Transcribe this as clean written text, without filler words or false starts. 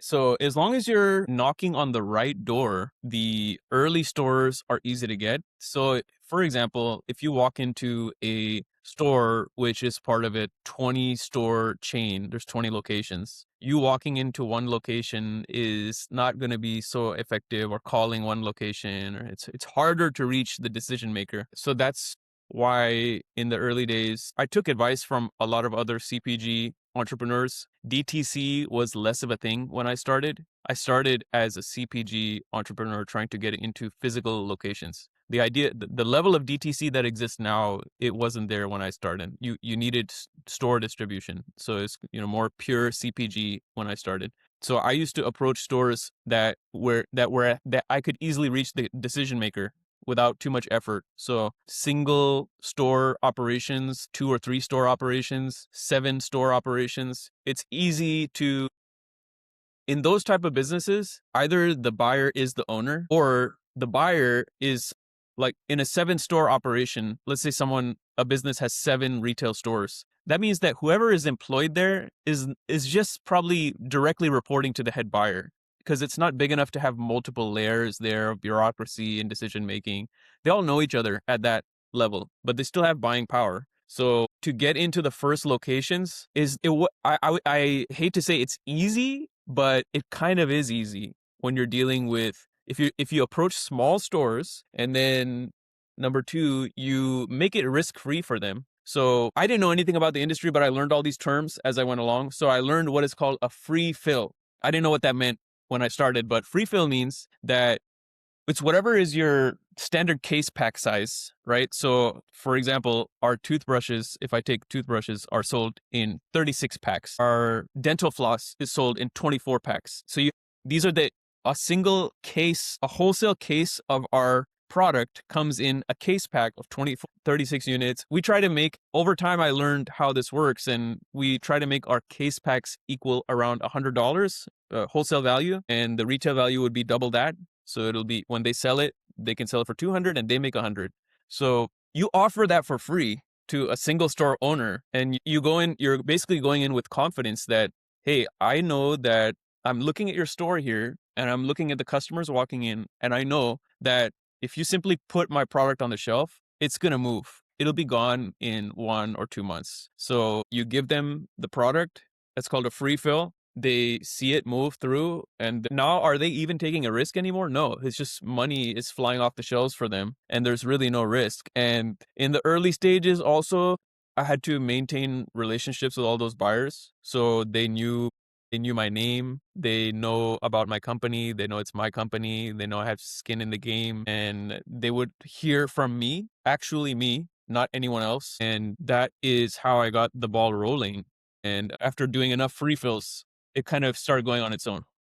So as long as you're knocking on the right door, the early stores are easy to get. So for example, if you walk into a store, which is part of a 20 store chain, there's 20 locations. You walking into one location is not going to be so effective, or calling one location, or it's harder to reach the decision maker. So that's why in the early days, I took advice from a lot of other CPG entrepreneurs. DTC was less of a thing when I started. I started as a CPG entrepreneur trying to get into physical locations. The level of DTC that exists now, it wasn't there when I started. You needed store distribution. So it's, more pure CPG when I started. So I used to approach stores that I could easily reach the decision maker without too much effort. So single store operations, 2 or 3 store operations, 7 store operations. It's easy to, in those type of businesses, either the buyer is the owner, or the buyer is, like in a 7 store operation. Let's say a business has 7 retail stores. That means that whoever is employed there is just probably directly reporting to the head buyer, because it's not big enough to have multiple layers there of bureaucracy and decision making. They all know each other at that level, but they still have buying power. So to get into the first locations I hate to say it's easy, but it kind of is easy when you're dealing with, if you approach small stores, and then number 2, you make it risk free for them. So I didn't know anything about the industry, but I learned all these terms as I went along. So I learned what is called a free fill. I didn't know what that meant when I started, but free fill means that it's whatever is your standard case pack size, right? So for example, our toothbrushes, if I take toothbrushes, are sold in 36 packs. Our dental floss is sold in 24 packs. So these are a single case, a wholesale case of our product comes in a case pack of 36 units. We try to make, over time I learned how this works, and we try to make our case packs equal around $100 wholesale value, and the retail value would be double that. So it'll be, when they sell it, they can sell it for 200 and they make 100. So you offer that for free to a single store owner, and you're basically going in with confidence that, hey, I know that I'm looking at your store here, and I'm looking at the customers walking in, and I know that if you simply put my product on the shelf, it's going to move. It'll be gone in 1 or 2 months. So you give them the product. That's called a free fill. They see it move through, and now are they even taking a risk anymore? No, it's just money is flying off the shelves for them, and there's really no risk. And in the early stages also, I had to maintain relationships with all those buyers. So they knew my name. They know about my company. They know it's my company. They know I have skin in the game, and they would hear from me, actually me, not anyone else. And that is how I got the ball rolling. And after doing enough refills, it kind of started going on its own.